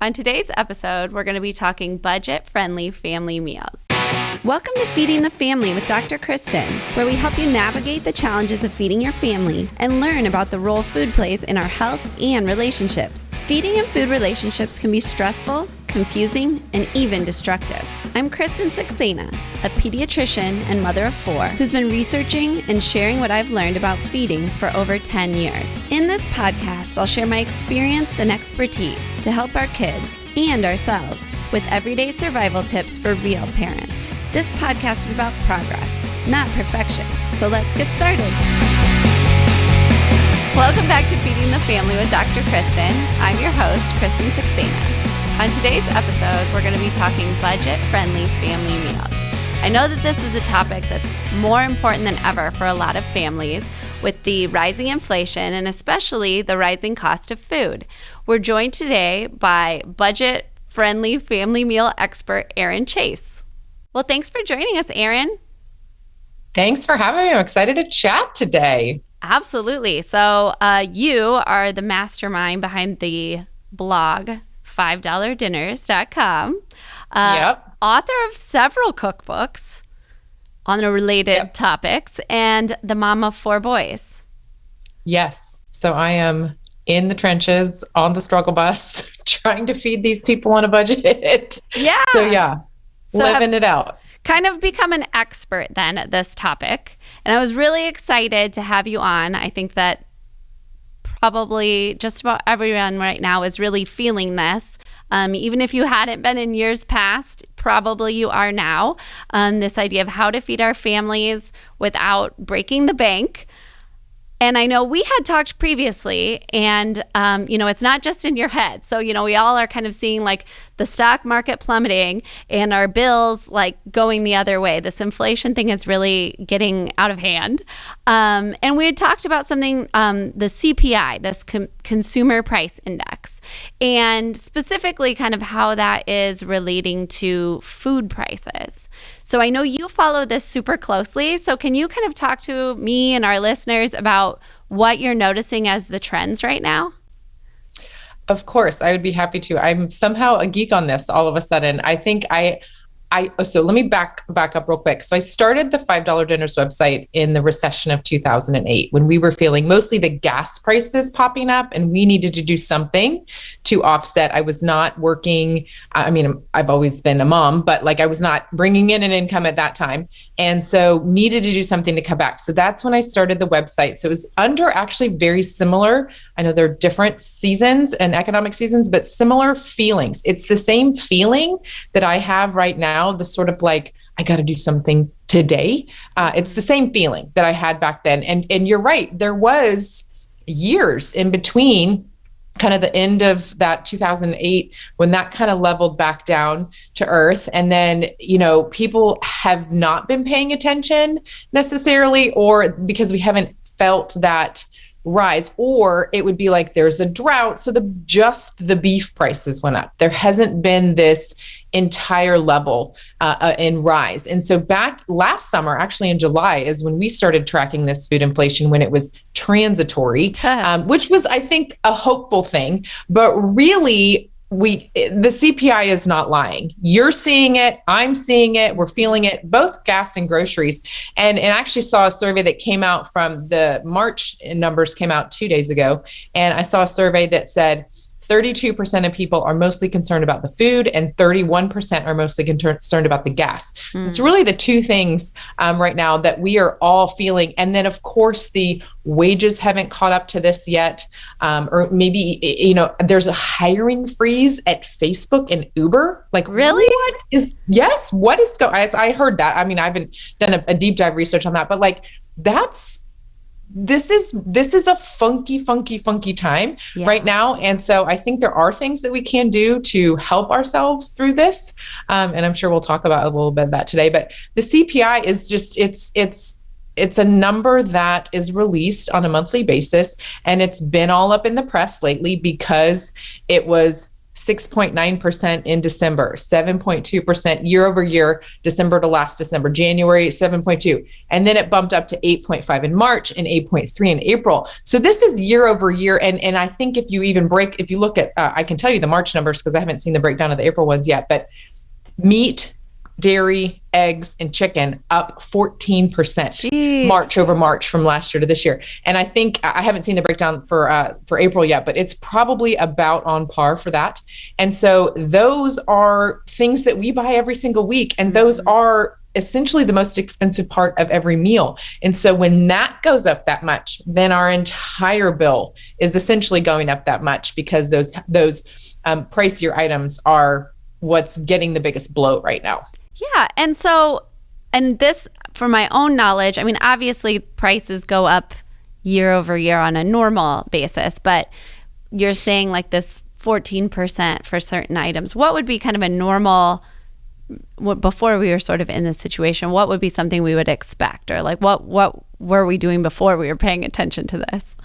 On today's episode, we're going to be talking budget-friendly family meals. Welcome to Feeding the Family with Dr. Kristin, where we help you navigate the challenges of feeding your family and learn about the role food plays in our health and relationships. Feeding and food relationships can be stressful, confusing, and even destructive. I'm Kristin Saxena, a pediatrician and mother of 4 who's been researching and sharing what I've learned about feeding for over 10 years. In this podcast, I'll share my experience and expertise to help our kids and ourselves with everyday survival tips for real parents. This podcast is about progress, not perfection. So let's get started. Welcome back to Feeding the Family with Dr. Kristin. I'm your host, Kristin Saxena. On today's episode, we're going to be talking budget-friendly family meals. I know that this is a topic that's more important than ever for a lot of families with the rising inflation and especially the rising cost of food. We're joined today by budget-friendly family meal expert, Erin Chase. Well, thanks for joining us, Erin. Thanks for having me. I'm excited to chat today. Absolutely. So you are the mastermind behind the blog, $5dinners.com. Yep. Author of several cookbooks on related topics and the mom of 4 boys. Yes. So I am in the trenches on the struggle bus trying to feed these people on a budget. Yeah. So living it out. Kind of become an expert then at this topic. And I was really excited to have you on. I think that probably just about everyone right now is really feeling this. Even if you hadn't been in years past, probably you are now. This idea of how to feed our families without breaking the bank. And I know we had talked previously and, it's not just in your head. So, we all are kind of seeing like the stock market plummeting and our bills like going the other way. This inflation thing is really getting out of hand. And we had talked about something, the CPI, this Consumer Price Index, and specifically kind of how that is relating to food prices. So I know you follow this super closely. So can you kind of talk to me and our listeners about what you're noticing as the trends right now? Of course, I would be happy to. I'm somehow a geek on this all of a sudden. I think so let me back up real quick. So I started the $5 Dinners website in the recession of 2008 when we were feeling mostly the gas prices popping up and we needed to do something to offset. I was not working. I mean, I've always been a mom, but like I was not bringing in an income at that time. And so needed to do something to cut back. So that's when I started the website. So it was under actually very similar. I know there are different seasons and economic seasons, but similar feelings. It's the same feeling that I have right now. The sort of like, I got to do something today. It's the same feeling that I had back then. And you're right. There was years in between kind of the end of that 2008 when that kind of leveled back down to earth. And then, people have not been paying attention necessarily, or because we haven't felt that rise, or it would be like there's a drought. So just the beef prices went up. There hasn't been this entire level in rise. And so back last summer, actually in July, is when we started tracking this food inflation when it was transitory, which was, I think, a hopeful thing. But really, the CPI is not lying. You're seeing it. I'm seeing it. We're feeling it, both gas and groceries. And actually saw a survey that came out from the March numbers came out 2 days ago. And I saw a survey that said 32% of people are mostly concerned about the food and 31% are mostly concerned about the gas. So it's really the two things right now that we are all feeling. And then, of course, the wages haven't caught up to this yet. Or maybe, there's a hiring freeze at Facebook and Uber. Like, really? What is going on? I heard that. I mean, I haven't done a deep dive research on that, but like, this is a funky time right now. And so I think there are things that we can do to help ourselves through this. And I'm sure we'll talk about a little bit of that today, but the CPI is just, it's a number that is released on a monthly basis. And it's been all up in the press lately because it was 6.9% in December, 7.2% year over year, December to last December. January, 7.2. And then it bumped up to 8.5 in March and 8.3 in April. So this is year over year. And I think if you look at, I can tell you the March numbers because I haven't seen the breakdown of the April ones yet, but meat, dairy, eggs, and chicken up 14%. Jeez. March over March from last year to this year. And I think I haven't seen the breakdown for April yet, but it's probably about on par for that. And so those are things that we buy every single week. And those are essentially the most expensive part of every meal. And so when that goes up that much, then our entire bill is essentially going up that much because those pricier items are what's getting the biggest blow right now. Yeah. And this, from my own knowledge, I mean, obviously prices go up year over year on a normal basis, but you're saying like this 14% for certain items. What would be kind of a normal, before we were sort of in this situation, what would be something we would expect? Or like what were we doing before we were paying attention to this?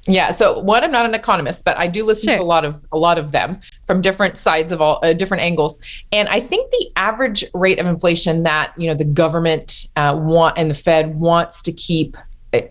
Yeah. So I'm not an economist, but I do listen to a lot of them from different sides of all different angles. And I think the average rate of inflation that, the government and the Fed wants to keep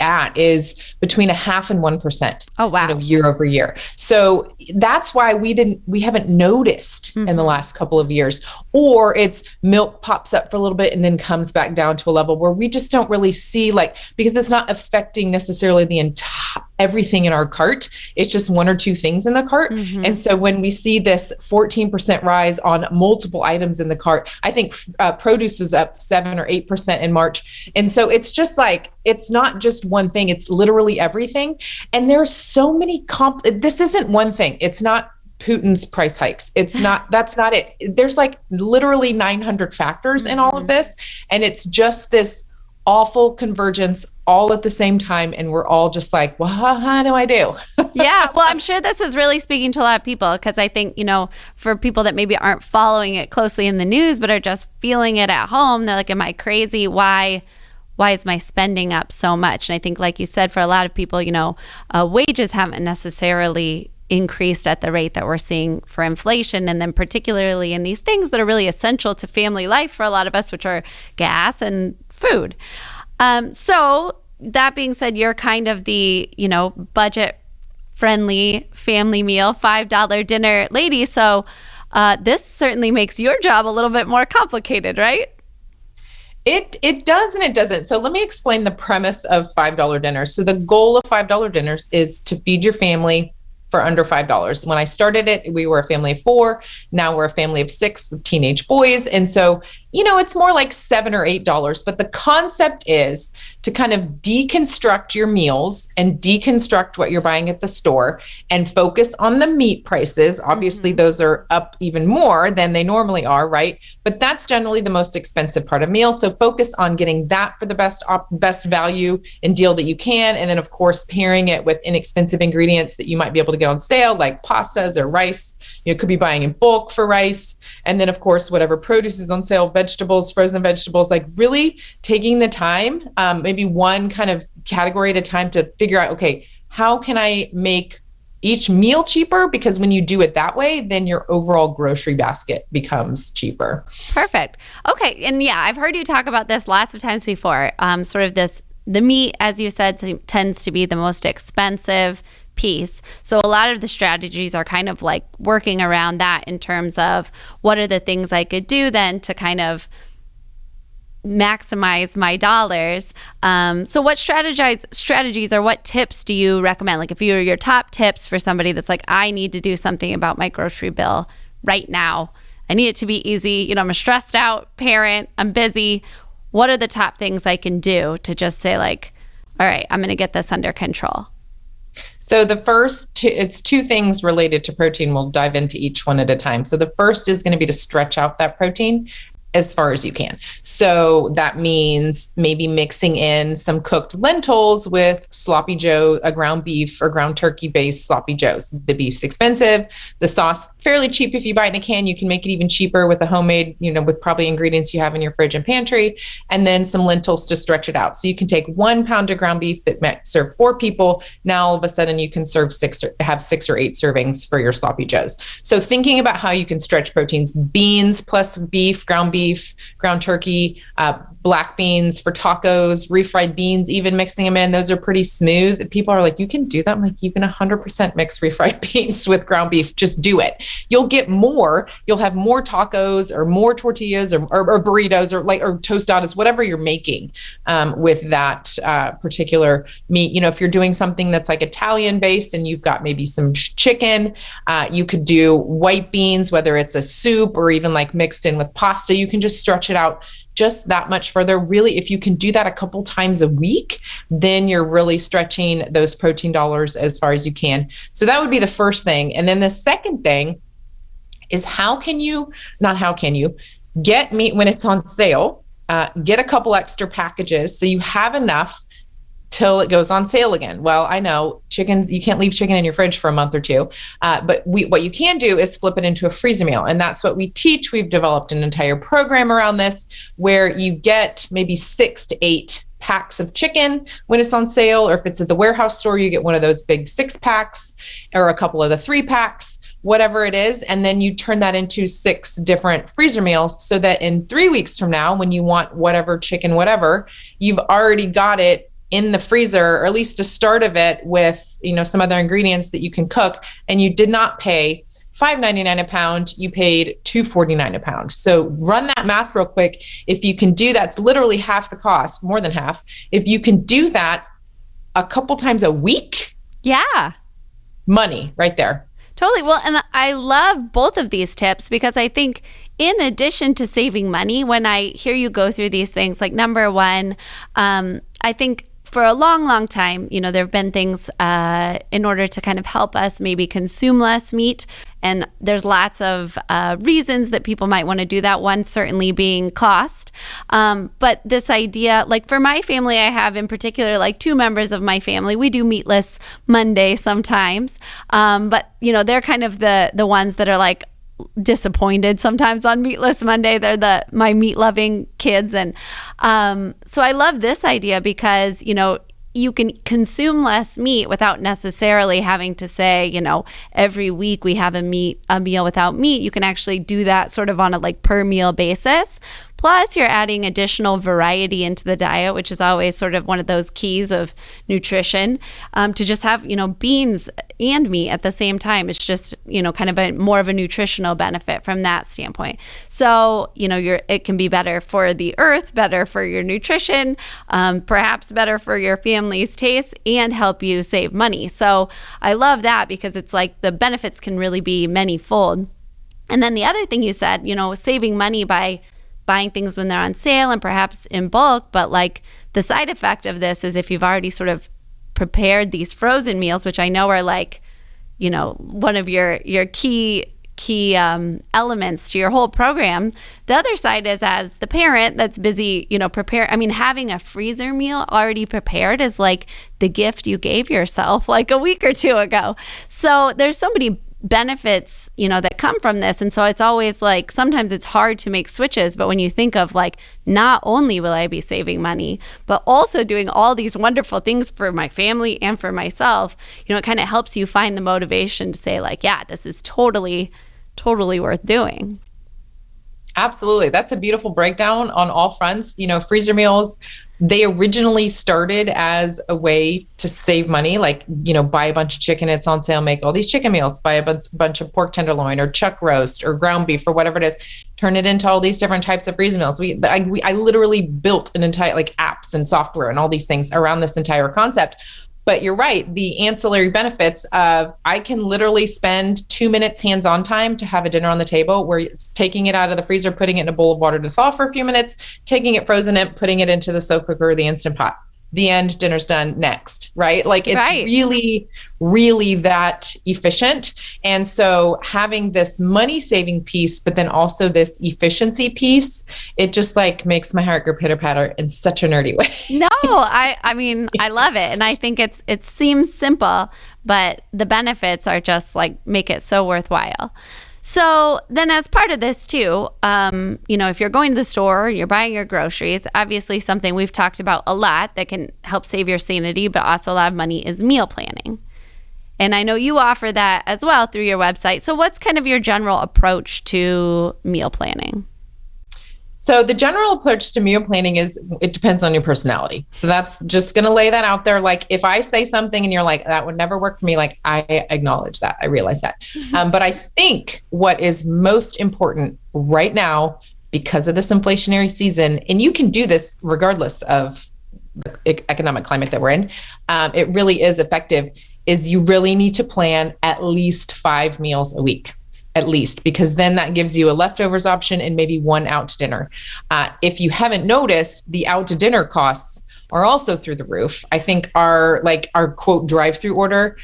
at is between 0.5% and 1%. Oh, wow. Year over year. So that's why we haven't noticed in the last couple of years, or it's milk pops up for a little bit and then comes back down to a level where we just don't really see because it's not affecting necessarily the entire everything in our cart. It's just one or two things in the cart. And so when we see this 14% rise on multiple items in the cart, I think produce was up 7 or 8% in March. And so it's just it's not just one thing, it's literally everything. And there's so many this isn't one thing. It's not Putin's price hikes. That's not it. There's literally 900 factors in all of this. And it's just this awful convergence all at the same time. And we're all just like, well, how do I do? Yeah. Well, I'm sure this is really speaking to a lot of people because I think, for people that maybe aren't following it closely in the news, but are just feeling it at home, they're like, am I crazy? Why is my spending up so much? And I think, like you said, for a lot of people, wages haven't necessarily increased at the rate that we're seeing for inflation. And then particularly in these things that are really essential to family life for a lot of us, which are gas and food. So that being said, you're kind of the, budget friendly family meal, $5 dinner lady. So this certainly makes your job a little bit more complicated, right? It does and it doesn't. So let me explain the premise of $5 dinners. So the goal of $5 dinners is to feed your family for under $5. When I started it, we were a family of 4. Now we're a family of 6 with teenage boys. And so, it's more like $7 or $8. But the concept is to kind of deconstruct your meals and deconstruct what you're buying at the store and focus on the meat prices. Obviously, those are up even more than they normally are, right? But that's generally the most expensive part of meal. So focus on getting that for the best value and deal that you can. And then, of course, pairing it with inexpensive ingredients that you might be able to get on sale, like pastas or rice. You could be buying in bulk for rice. And then, of course, whatever produce is on sale, vegetables, frozen vegetables, really taking the time, maybe one kind of category at a time to figure out, okay, how can I make each meal cheaper? Because when you do it that way, then your overall grocery basket becomes cheaper. Perfect. Okay. And yeah, I've heard you talk about this lots of times before. The meat, as you said, tends to be the most expensive piece. So a lot of the strategies are kind of like working around that in terms of what are the things I could do then to kind of maximize my dollars. So what strategies or what tips do you recommend? Like if you're your top tips for somebody that's like, I need to do something about my grocery bill right now. I need it to be easy. I'm a stressed out parent. I'm busy. What are the top things I can do to just say all right, I'm going to get this under control? So the first it's 2 things related to protein. We'll dive into each one at a time. So the first is going to be to stretch out that protein. as far as you can. So that means maybe mixing in some cooked lentils with sloppy joe, a ground beef or ground turkey based sloppy joes. The beef's expensive, the sauce fairly cheap if you buy it in a can. You can make it even cheaper with a homemade, with probably ingredients you have in your fridge and pantry, and then some lentils to stretch it out. So you can take 1 pound of ground beef that might serve 4 people. Now all of a sudden you can have 6 or 8 servings for your sloppy joes. So thinking about how you can stretch proteins, beans plus beef, ground turkey, black beans for tacos, refried beans, even mixing them in. Those are pretty smooth. People are like, you can do that. I'm like, you can 100% mix refried beans with ground beef. Just do it. You'll get more. You'll have more tacos or more tortillas or burritos or tostadas, whatever you're making with that particular meat. If you're doing something that's like Italian based and you've got maybe some chicken, you could do white beans, whether it's a soup or even like mixed in with pasta. You can just stretch it out just that much further. Really, if you can do that a couple times a week, then you're really stretching those protein dollars as far as you can. So that would be the first thing. And then the second thing is how can you get meat when it's on sale, get a couple extra packages so you have enough till it goes on sale again. Well, I know chickens, you can't leave chicken in your fridge for a month or two, but what you can do is flip it into a freezer meal. And that's what we teach. We've developed an entire program around this where you get maybe 6 to 8 packs of chicken when it's on sale, or if it's at the warehouse store, you get one of those big 6 packs or a couple of the 3 packs, whatever it is. And then you turn that into 6 different freezer meals so that in 3 weeks from now, when you want whatever chicken, whatever, you've already got it in the freezer, or at least a start of it with, some other ingredients that you can cook. And you did not pay $5.99 a pound, you paid $2.49 a pound. So run that math real quick. If you can do that, it's literally half the cost, more than half. If you can do that a couple times a week, yeah, money right there. Totally. Well, and I love both of these tips because I think in addition to saving money, when I hear you go through these things, like number one, I think for a long, long time, there have been things in order to kind of help us maybe consume less meat. And there's lots of reasons that people might want to do that. One certainly being cost. But this idea, like for my family, I have in particular, like 2 members of my family, we do meatless Monday sometimes. But, they're kind of the ones that are like, disappointed sometimes on Meatless Monday. They're my meat loving kids. And so I love this idea because, you can consume less meat without necessarily having to say, every week we have a meal without meat. You can actually do that sort of on a per meal basis. Plus, you're adding additional variety into the diet, which is always sort of one of those keys of nutrition, to just have, beans and meat at the same time. It's just, kind of more of a nutritional benefit from that standpoint. So, it can be better for the earth, better for your nutrition, perhaps better for your family's taste, and help you save money. So I love that because it's like the benefits can really be many-fold. And then the other thing you said, saving money by buying things when they're on sale and perhaps in bulk, but the side effect of this is if you've already sort of prepared these frozen meals, which I know are one of your key elements to your whole program. The other side is, as the parent that's busy, having a freezer meal already prepared is like the gift you gave yourself like a week or 2 ago. So there's so many benefits, that come from this. And so it's always sometimes it's hard to make switches, but when you think of not only will I be saving money, but also doing all these wonderful things for my family and for myself, it kind of helps you find the motivation to say yeah, this is totally worth doing. Absolutely. That's a beautiful breakdown on all fronts. Freezer meals, they originally started as a way to save money, buy a bunch of chicken, it's on sale, make all these chicken meals, buy a bunch of pork tenderloin or chuck roast or ground beef or whatever it is, turn it into all these different types of freezer meals. I literally built an entire apps and software and all these things around this entire concept. But you're right, the ancillary benefits of I can literally spend 2 minutes hands-on time to have a dinner on the table where it's taking it out of the freezer, putting it in a bowl of water to thaw for a few minutes, taking it frozen and putting it into the slow cooker or the Instant Pot. the end, dinner's done, next, right? Like it's Right. really, really that efficient. And so having this money saving piece, but then also this efficiency piece, it just like makes my heart go pitter patter in such a nerdy way. No, I mean, I love it. And I think it seems simple, but the benefits are just like make it so worthwhile. So then as part of this too, if you're going to the store and you're buying your groceries, obviously something we've talked about a lot that can help save your sanity, but also a lot of money is meal planning. And I know you offer that as well through your website. So what's kind of your general approach to meal planning? So the general approach to meal planning is it depends on your personality. So that's just going to lay that out there. Like if I say something and you're like, that would never work for me, like I acknowledge that. I realize that. But I think what is most important right now, because of this inflationary season, and you can do this regardless of the economic climate that we're in, it really is effective, is you really need to plan at least 5 meals a week. At least, because then that gives you a leftovers option and maybe one out to dinner. If you haven't noticed, the out to dinner costs are also through the roof. I think our quote drive-through order,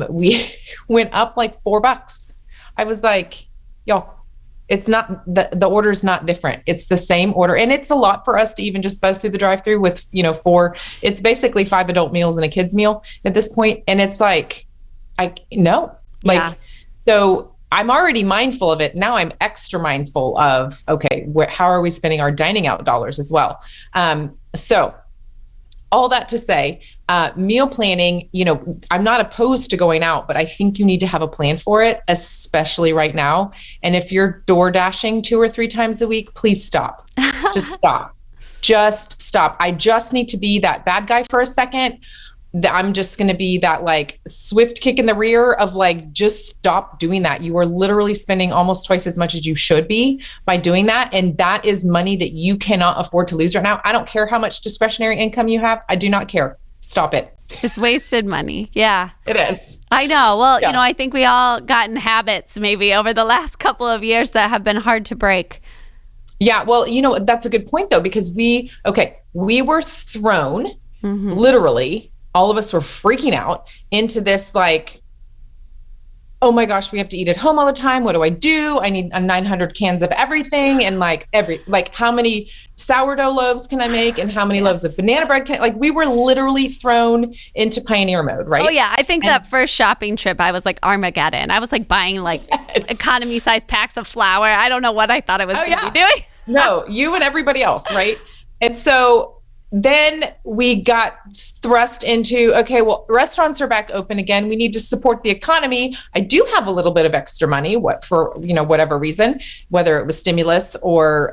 we went up like $4. I was like, yo, it's not the order's not different. It's the same order. And it's a lot for us to even just buzz through the drive-through with, it's basically 5 adult meals and a kid's meal at this point. And it's like, so I'm already mindful of it. Now I'm extra mindful of, okay, how are we spending our dining out dollars as well? So all that to say, meal planning, I'm not opposed to going out, but I think you need to have a plan for it, especially right now. And if you're door dashing 2 or 3 times a week, please stop. Just stop. Just stop. I just need to be that bad guy for a second. I'm just going to be that like swift kick in the rear of like, just stop doing that. You are literally spending almost twice as much as you should be by doing that. And that is money that you cannot afford to lose right now. I don't care how much discretionary income you have. I do not care. Stop it. It's wasted money. Yeah. It is. I know. Well, I think we all got in habits maybe over the last couple of years that have been hard to break. Yeah. Well, that's a good point though, because we were thrown literally, all of us were freaking out into this like, oh my gosh, we have to eat at home all the time. What do I do? I need 900 cans of everything. And how many sourdough loaves can I make? And how many loaves of banana bread we were literally thrown into pioneer mode, right? Oh yeah. I think that first shopping trip, I was like Armageddon. I was like buying economy size packs of flour. I don't know what I thought I was going to be doing. No, you and everybody else, right? And so then we got thrust into, okay, well, restaurants are back open again. We need to support the economy. I do have a little bit of extra money, for whatever reason, whether it was stimulus or,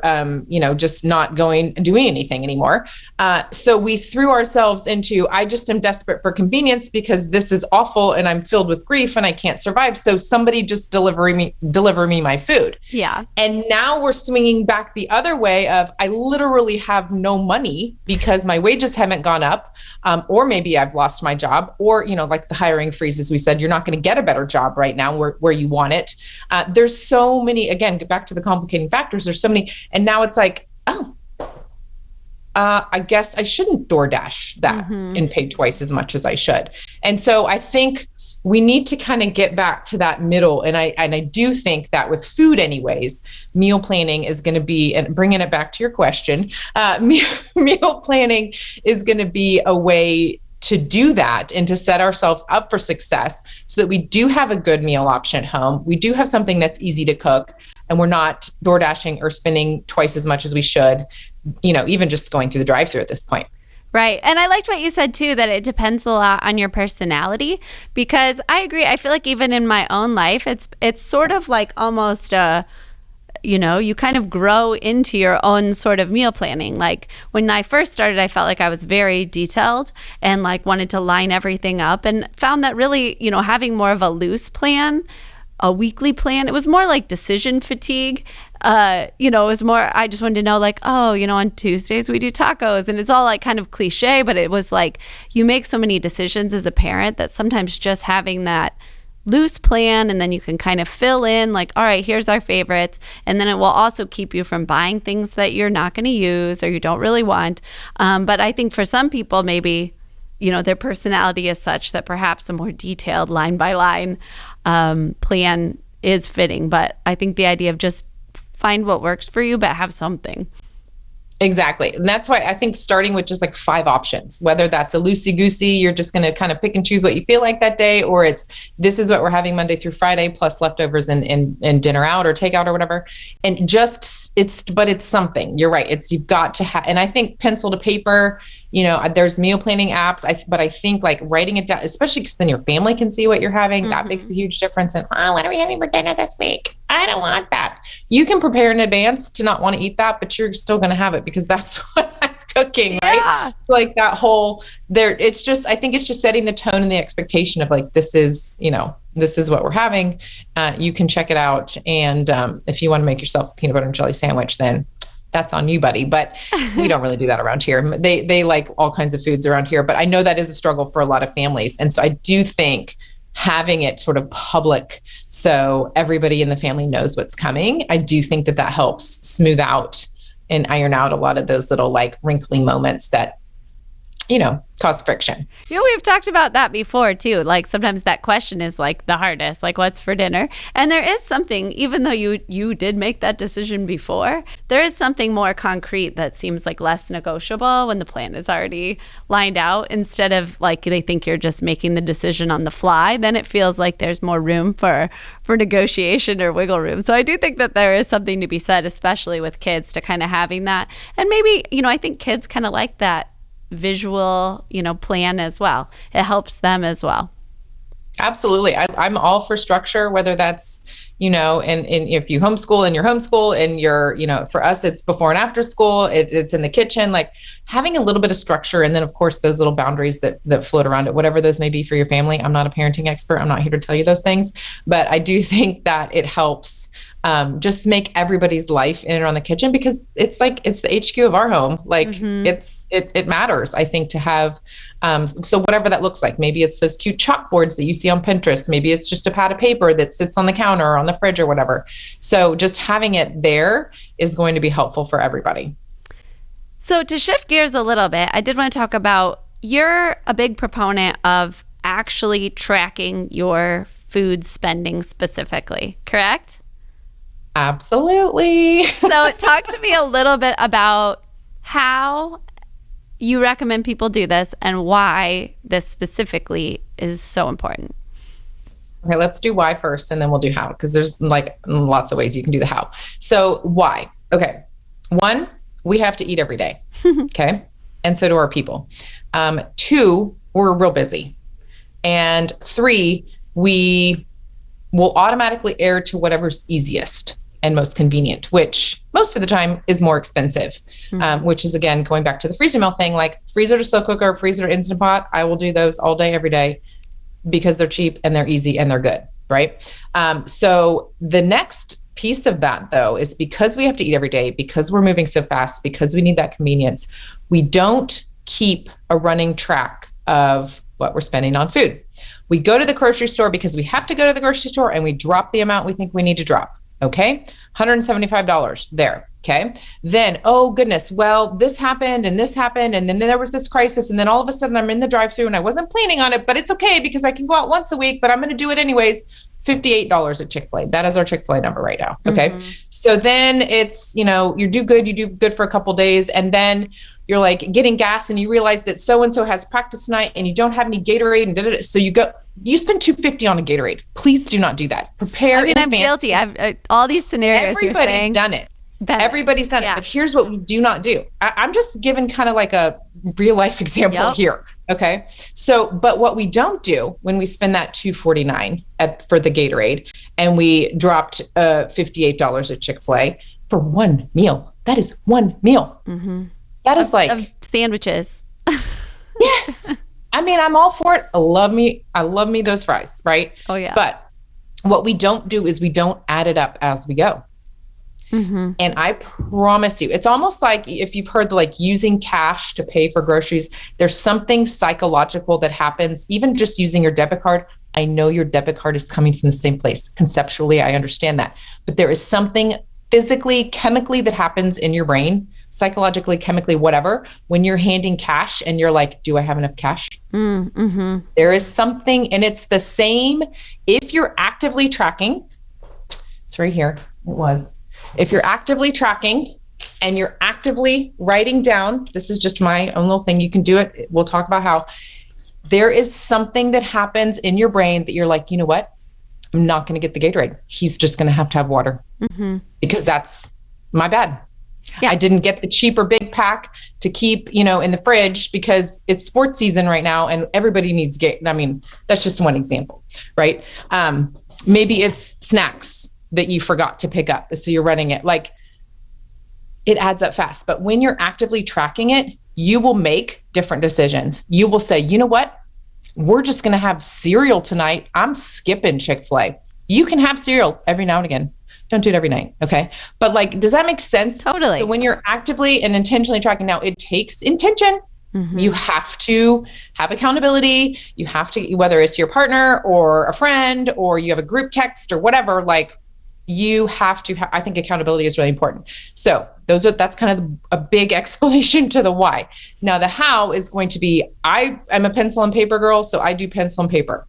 just not doing anything anymore. So we threw ourselves into, I just am desperate for convenience because this is awful and I'm filled with grief and I can't survive. So somebody just deliver me my food. Yeah. And now we're swinging back the other way of, I literally have no money because my wages haven't gone up, or maybe I've lost my job, or, like the hiring freeze, as we said, you're not going to get a better job right now where you want it. There's so many, again, get back to the complicating factors. There's so many. And now it's like, I guess I shouldn't DoorDash that and pay twice as much as I should. And so I think we need to kind of get back to that middle. And I do think that with food anyways, meal planning is going to be, and bringing it back to your question, meal planning is going to be a way to do that and to set ourselves up for success so that we do have a good meal option at home. We do have something that's easy to cook and we're not door dashing or spending twice as much as we should, even just going through the drive-through at this point. Right. And I liked what you said, too, that it depends a lot on your personality, because I agree. I feel like even in my own life, it's sort of like almost you kind of grow into your own sort of meal planning. Like when I first started, I felt like I was very detailed and like wanted to line everything up, and found that really, having more of a loose plan, a weekly plan, it was more like decision fatigue. It was more, I just wanted to know on Tuesdays we do tacos, and it's all like kind of cliche, but it was like, you make so many decisions as a parent that sometimes just having that loose plan, and then you can kind of fill in like, all right, here's our favorites. And then it will also keep you from buying things that you're not going to use or you don't really want. But I think for some people, maybe, their personality is such that perhaps a more detailed line by line plan is fitting. But I think the idea of just find what works for you, but have something. Exactly. And that's why I think starting with just like 5 options, whether that's a loosey-goosey, you're just going to kind of pick and choose what you feel like that day, or this is what we're having Monday through Friday plus leftovers and dinner out or takeout or whatever. And but it's something. You're right. You've got to have, and I think pencil to paper, there's meal planning apps. But I think like writing it down, especially because then your family can see what you're having. That makes a huge difference. And what are we having for dinner this week? I don't want that. You can prepare in advance to not want to eat that, but you're still going to have it because that's what I'm cooking, right? Like that whole there. It's just, I think it's just setting the tone and the expectation of like, this is what we're having. You can check it out. And if you want to make yourself a peanut butter and jelly sandwich, then that's on you, buddy. But we don't really do that around here. They like all kinds of foods around here, but I know that is a struggle for a lot of families. And so I do think having it sort of public so everybody in the family knows what's coming, I do think that helps smooth out and iron out a lot of those little like wrinkly moments that, cause friction. We've talked about that before too. Like sometimes that question is like the hardest, like what's for dinner? And there is something, even though you did make that decision before, there is something more concrete that seems like less negotiable when the plan is already lined out, instead of like they think you're just making the decision on the fly. Then it feels like there's more room for negotiation or wiggle room. So I do think that there is something to be said, especially with kids, to kind of having that. And maybe, I think kids kind of like that visual, plan as well. It helps them as well. Absolutely. I'm all for structure, whether that's, and if you homeschool and you're homeschool and you're, for us, it's before and after school, it's in the kitchen, like having a little bit of structure. And then of course, those little boundaries that float around it, whatever those may be for your family. I'm not a parenting expert. I'm not here to tell you those things, but I do think that it helps just make everybody's life in and around the kitchen, because it's the HQ of our home. Like it matters, I think, to have, so whatever that looks like, maybe it's those cute chalkboards that you see on Pinterest. Maybe it's just a pad of paper that sits on the counter or on the fridge or whatever. So just having it there is going to be helpful for everybody. So to shift gears a little bit, I did want to talk about, you're a big proponent of actually tracking your food spending specifically, correct? Absolutely. So talk to me a little bit about how you recommend people do this and why this specifically is so important. Okay, let's do why first, and then we'll do how, because there's like lots of ways you can do the how. So why? Okay. 1, we have to eat every day. Okay. And so do our people. 2, we're real busy. And 3, we will automatically err to whatever's easiest and most convenient, which most of the time is more expensive, which is, again, going back to the freezer meal thing, like freezer to slow cooker, freezer to Instant Pot. I will do those all day, every day, because they're cheap and they're easy and they're good, right? So the next piece of that, though, is because we have to eat every day, because we're moving so fast, because we need that convenience, we don't keep a running track of what we're spending on food. We go to the grocery store because we have to go to the grocery store, and we drop the amount we think we need to drop. Okay, $175 there. Okay, then, oh goodness, well, this happened, and then there was this crisis, and then all of a sudden I'm in the drive-thru, and I wasn't planning on it, but it's okay because I can go out once a week, but I'm going to do it anyways. $58 at Chick-fil-A. That is our Chick-fil-A number right now. Okay, so then it's, you do good for a couple days, and then you're like getting gas, and you realize that so-and-so has practice tonight, and you don't have any Gatorade, and so you spend $250 on a Gatorade. Please do not do that. Prepare. I mean, I'm guilty. I've all these scenarios. Everybody's done it. Everybody's done it. But here's what we do not do. I'm just giving kind of like a real life example here. Okay. So, but what we don't do when we spend that $249 for the Gatorade, and we dropped $58 at Chick-fil-A for one meal. That is one meal. That is of sandwiches. Yes. I mean, I'm all for it. I love me those fries, right? Oh, yeah. But what we don't do is we don't add it up as we go. And I promise you, it's almost like if you've heard using cash to pay for groceries, there's something psychological that happens, even just using your debit card I know your debit card is coming from the same place. Conceptually, I understand that. But there is something physically, chemically that happens in your brain, psychologically, chemically, whatever, when you're handing cash and you're like, do I have enough cash? Mm-hmm. There is something, and it's the same if you're actively tracking. It's right here. It was. If you're actively tracking and you're actively writing down, this is just my own little thing. You can do it. We'll talk about how there is something that happens in your brain that you're like, you know what? I'm not going to get the Gatorade. He's just going to have water because that's my bad. Yeah. I didn't get the cheaper big pack to keep, in the fridge because it's sports season right now and everybody needs I mean, that's just one example, right? Maybe it's snacks that you forgot to pick up. So you're running it. Like, it adds up fast. But when you're actively tracking it, you will make different decisions. You will say, you know what? We're just going to have cereal tonight. I'm skipping Chick-fil-A. You can have cereal every now and again. Don't do it every night. Okay. But like, does that make sense? Totally. So when you're actively and intentionally tracking, now it takes intention. You have to have accountability. You have to, whether it's your partner or a friend, or you have a group text or whatever, like you have to, I think accountability is really important. So that's kind of a big explanation to the why. Now the how is going to be, I'm a pencil and paper girl. So I do pencil and paper.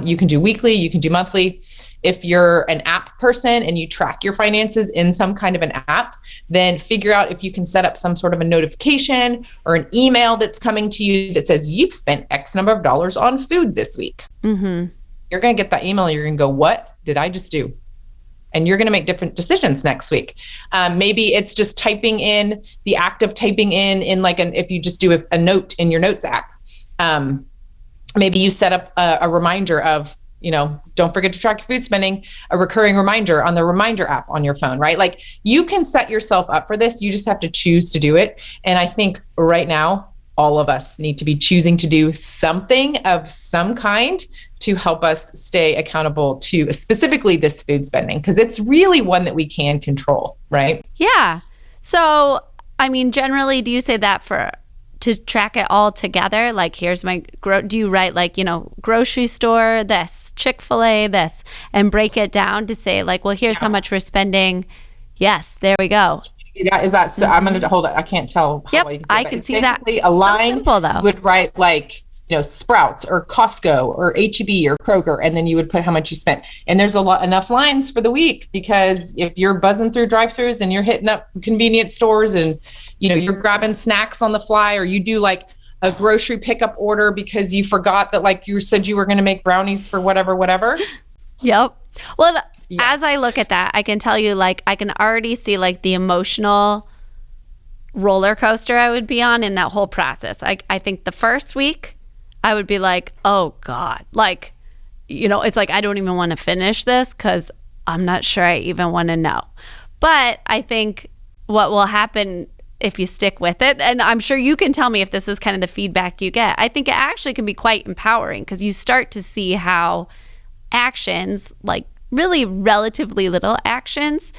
You can do weekly, you can do monthly. If you're an app person and you track your finances in some kind of an app, then figure out if you can set up some sort of a notification or an email that's coming to you that says you've spent X number of dollars on food this week. You're going to get that email. You're going to go, what did I just do? And you're going to make different decisions next week. Maybe it's just typing in, the act of typing in like if you just do a note in your notes app. Maybe you set up a reminder of, don't forget to track your food spending, a recurring reminder on the reminder app on your phone, right? Like you can set yourself up for this. You just have to choose to do it. And I think right now, all of us need to be choosing to do something of some kind to help us stay accountable to specifically this food spending, because it's really one that we can control, right? Yeah. So, I mean, generally, do you say that to track it all together? Like, here's my, do you write like, grocery store, this, Chick-fil-A, this, and break it down to say like, well, here's how much we're spending. Yes, there we go. Is that so? I'm going to hold it. I can't tell. Yep, I can see that. A line so simple, though. Would write like, Sprouts or Costco or H-E-B or Kroger, and then you would put how much you spent. And there's enough lines for the week, because if you're buzzing through drive-thrus and you're hitting up convenience stores and, you're grabbing snacks on the fly, or you do like a grocery pickup order because you forgot that like you said you were going to make brownies for whatever. Yep. Well, as I look at that, I can tell you, like, I can already see like the emotional roller coaster I would be on in that whole process. I think the first week I would be like, oh God, like, it's like, I don't even want to finish this because I'm not sure I even want to know. But I think what will happen if you stick with it, and I'm sure you can tell me if this is kind of the feedback you get, I think it actually can be quite empowering, because you start to see how actions, like really relatively little actions,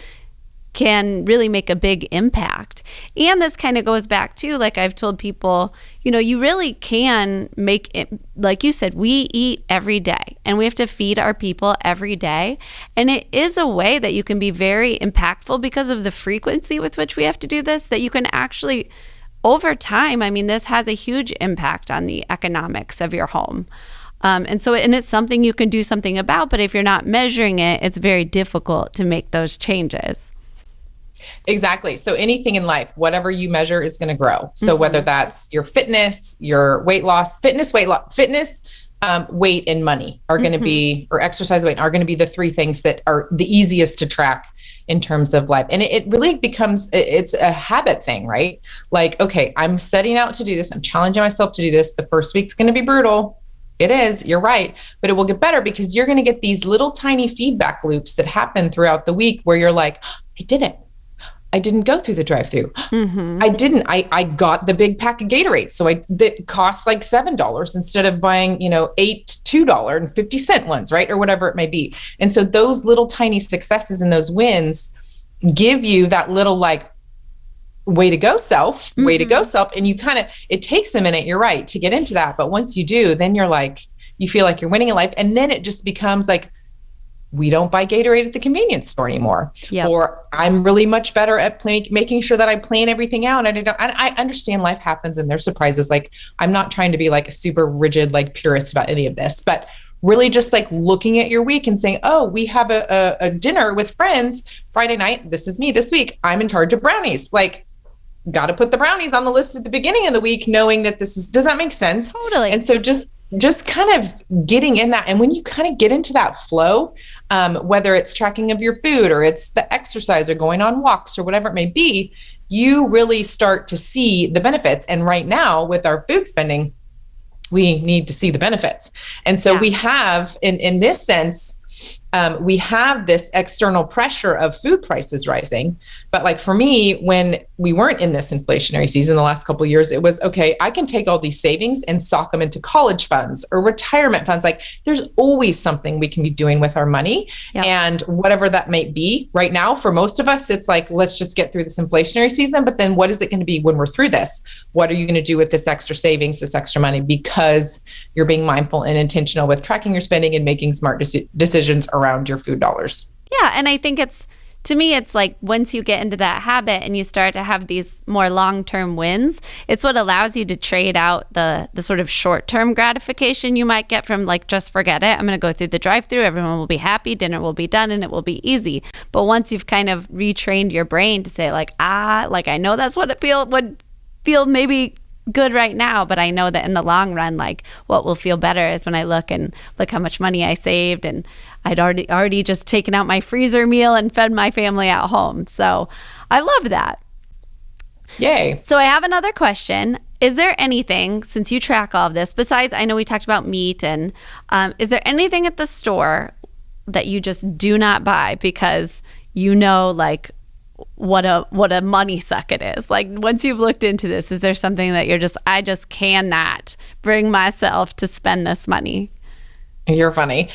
can really make a big impact. And this kind of goes back to, like I've told people, you really can make it, like you said, we eat every day and we have to feed our people every day. And it is a way that you can be very impactful because of the frequency with which we have to do this, that you can actually, over time, I mean, this has a huge impact on the economics of your home. And it's something you can do something about, but if you're not measuring it, it's very difficult to make those changes. Exactly. So anything in life, whatever you measure is going to grow. So whether that's your fitness, your weight loss, weight and money are going to be, or exercise weight are going to be the three things that are the easiest to track in terms of life. And it really becomes, it's a habit thing, right? Like, okay, I'm setting out to do this. I'm challenging myself to do this. The first week's going to be brutal. It is, you're right, but it will get better because you're going to get these little tiny feedback loops that happen throughout the week where you're like, I did it. I didn't go through the drive-through. I got the big pack of Gatorade. So that costs like $7 instead of buying, $2.50 ones, right? Or whatever it may be. And so those little tiny successes and those wins give you that little like, way to go self. And you it takes a minute, you're right, to get into that. But once you do, then you're like, You feel like you're winning in life. And then it just becomes like, we don't buy Gatorade at the convenience store anymore. Yep. Or I'm really much better at making sure that I plan everything out. And I understand life happens and there's surprises. Like, I'm not trying to be like a super rigid, like purist about any of this, but really just like looking at your week and saying, oh, we have a dinner with friends Friday night. This is me this week. I'm in charge of brownies. Like, got to put the brownies on the list at the beginning of the week, knowing that does that make sense? Totally. And so just kind of getting in that. And when you kind of get into that flow, whether it's tracking of your food or it's the exercise or going on walks or whatever it may be, you really start to see the benefits. And right now with our food spending, we need to see the benefits. And so we have, in this sense, we have this external pressure of food prices rising. But like for me, when we weren't in this inflationary season the last couple of years, it was, okay, I can take all these savings and sock them into college funds or retirement funds. Like there's always something we can be doing with our money. Yep. And whatever that might be right now, for most of us, it's like, let's just get through this inflationary season. But then what is it going to be when we're through this? What are you going to do with this extra savings, this extra money? Because you're being mindful and intentional with tracking your spending and making smart decisions around your food dollars. Yeah. And I think to me, it's like once you get into that habit and you start to have these more long-term wins, it's what allows you to trade out the sort of short-term gratification you might get from like, just forget it. I'm going to go through the drive-through. Everyone will be happy. Dinner will be done and it will be easy. But once you've kind of retrained your brain to say like, I know that's what would feel maybe good right now, but I know that in the long run, like what will feel better is when I look how much money I saved, and I'd already just taken out my freezer meal and fed my family at home. So I love that. Yay. So I have another question. Is there anything, since you track all of this, besides, I know we talked about meat, and is there anything at the store that you just do not buy because you know like what a money suck it is? Like once you've looked into this, is there something that I just cannot bring myself to spend this money? You're funny.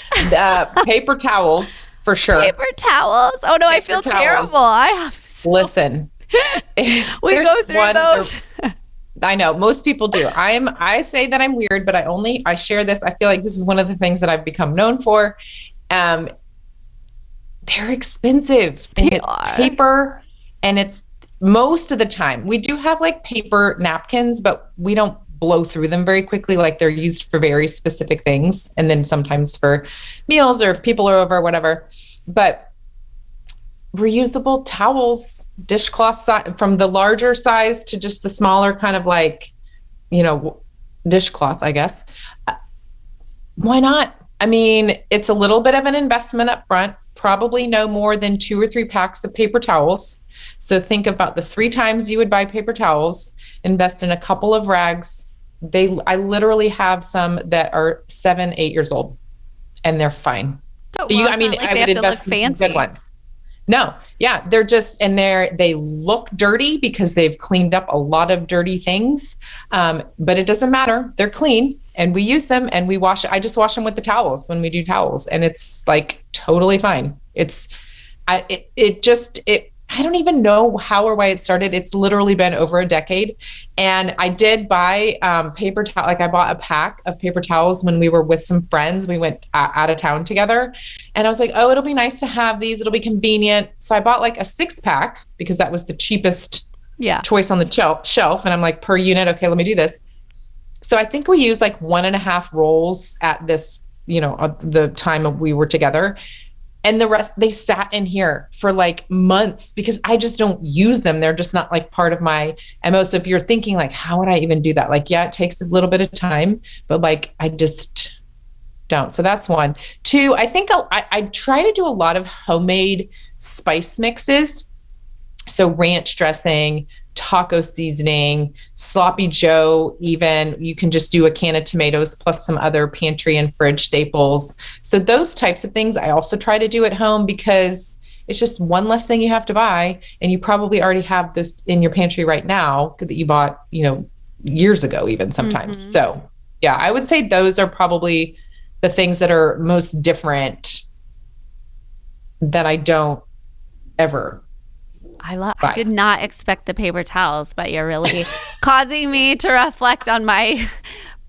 Paper towels for sure. Paper towels. Oh no, I feel terrible. I have listen. We go through those. I know most people do. I say that I'm weird, but I share this. I feel like this is one of the things that I've become known for. They're expensive, and it's paper, and it's most of the time we do have like paper napkins, but we don't blow through them very quickly. Like they're used for very specific things, and then sometimes for meals or if people are over or whatever. But reusable towels, dishcloth, from the larger size to just the smaller kind of like, dishcloth, I guess. Why not? I mean, it's a little bit of an investment up front, probably no more than 2 or 3 packs of paper towels. So think about the 3 times you would buy paper towels, invest in a couple of rags. I literally have some that are 7, 8 years old, and they're fine. Oh, well, I would invest in good ones. No, yeah, they're just, and they look dirty because they've cleaned up a lot of dirty things, but it doesn't matter. They're clean, and we use them, and we wash. I just wash them with the towels when we do towels, and it's like totally fine. I don't even know how or why it started. It's literally been over a decade. And I did buy paper towel. Like I bought a pack of paper towels when we were with some friends. We went out of town together, and I was like, oh, it'll be nice to have these. It'll be convenient. So I bought like a 6-pack because that was the cheapest choice on the shelf. And I'm like, per unit. Okay, let me do this. So I think we used like 1.5 rolls at this, the time we were together. And the rest, they sat in here for like months because I just don't use them. They're just not like part of my MO. So if you're thinking like, how would I even do that? Like, yeah, it takes a little bit of time, but like, I just don't. So that's 1. 2, I think I try to do a lot of homemade spice mixes. So ranch dressing, taco seasoning, sloppy joe, even you can just do a can of tomatoes plus some other pantry and fridge staples. So those types of things I also try to do at home because it's just one less thing you have to buy, and you probably already have this in your pantry right now that you bought, years ago even sometimes. Mm-hmm. So yeah, I would say those are probably the things that are most different that I don't ever I did not expect the paper towels, but you're really causing me to reflect on my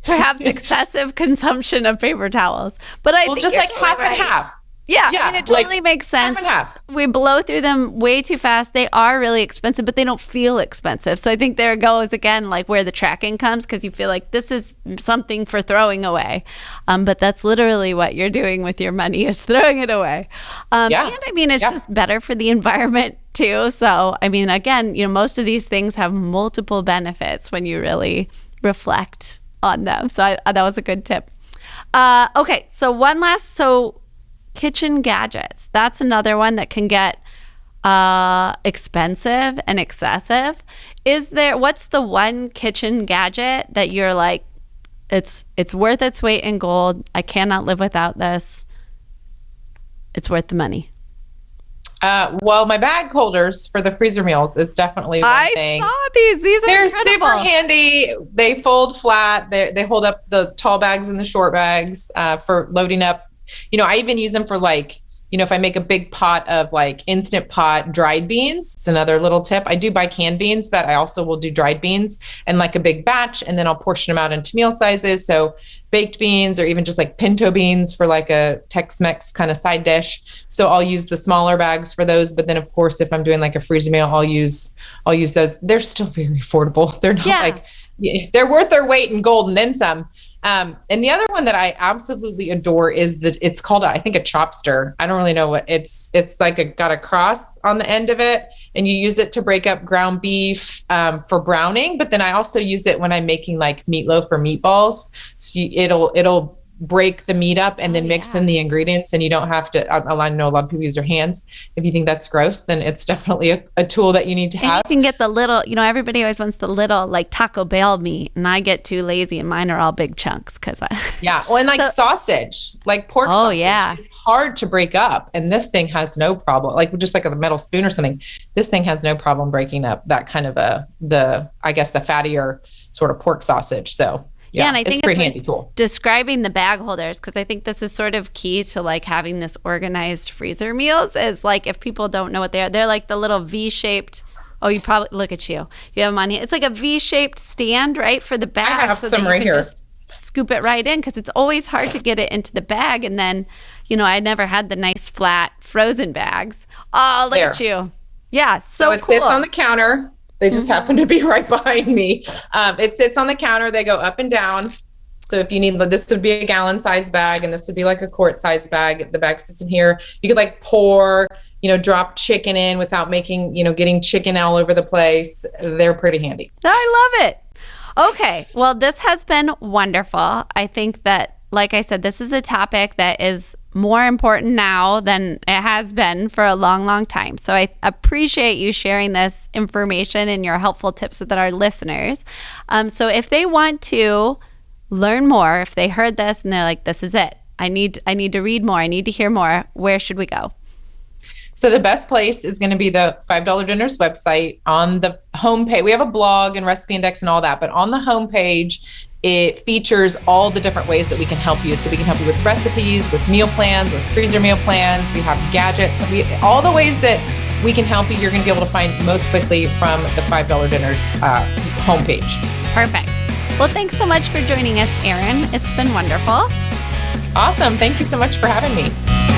perhaps excessive consumption of paper towels. But I think just you're like totally half right. and half. Yeah, I mean, it totally makes sense. Half and half. We blow through them way too fast. They are really expensive, but they don't feel expensive. So I think there goes again, like where the tracking comes, because you feel like this is something for throwing away. But that's literally what you're doing with your money, is throwing it away. And I mean, it's just better for the environment too. So, I mean, again, most of these things have multiple benefits when you really reflect on them. So that was a good tip. Okay, so one last, kitchen gadgets. That's another one that can get expensive and excessive. What's the one kitchen gadget that you're like, it's worth its weight in gold. I cannot live without this. It's worth the money. Well, my bag holders for the freezer meals is definitely one thing. I saw these. They're incredible. Super handy. They fold flat. They hold up the tall bags and the short bags for loading up. I even use them for if I make a big pot of instant pot dried beans. It's another little tip. I do buy canned beans, but I also will do dried beans and a big batch, and then I'll portion them out into meal sizes. So baked beans, or even just pinto beans for a Tex-Mex kind of side dish. So I'll use the smaller bags for those. But then of course, if I'm doing a freezer meal, I'll use those. They're still very affordable. They're not they're worth their weight in gold and then some. And the other one that I absolutely adore is it's called, I think, a chopster. I don't really know what it's got a cross on the end of it, and you use it to break up ground beef, for browning. But then I also use it when I'm making meatloaf or meatballs. So it'll break the meat up and then mix in the ingredients, and you don't have to, I know a lot of people use their hands. If you think that's gross, then it's definitely a tool that you need to have. And you can get the little, everybody always wants the little Taco Bell meat, and I get too lazy and mine are all big chunks and sausage, pork sausage. It's hard to break up, and this thing has no problem, just a metal spoon or something. This thing has no problem breaking up that kind of the fattier sort of pork sausage. So and I think it's pretty handy tool. Describing the bag holders, because I think this is sort of key to having this organized freezer meals, is if people don't know what they are, they're the little V-shaped. Oh, you probably, look at you. You have them on here. It's a V-shaped stand, right, for the bag. I have some right here. Just scoop it right in, because it's always hard to get it into the bag. And then, I never had the nice flat frozen bags. Oh, look at you. Yeah, so it cool. sits on the counter. They just happen to be right behind me. It sits on the counter. They go up and down. So if you need, this would be a gallon size bag, and this would be a quart size bag. The bag sits in here. You could pour, drop chicken in without making, getting chicken all over the place. They're pretty handy. I love it. Okay. Well, this has been wonderful. I think that, like I said, this is a topic that is more important now than it has been for a long, long time. So I appreciate you sharing this information and your helpful tips with our listeners. So if they want to learn more, if they heard this and they're like, this is it, I need to read more, I need to hear more, where should we go? So the best place is going to be the $5 Dinners website. On the homepage, we have a blog and recipe index and all that, but on the homepage, it features all the different ways that we can help you. So we can help you with recipes, with meal plans, with freezer meal plans. We have gadgets. All the ways that we can help you, you're going to be able to find most quickly from the $5 Dinners homepage. Perfect. Well, thanks so much for joining us, Erin. It's been wonderful. Awesome. Thank you so much for having me.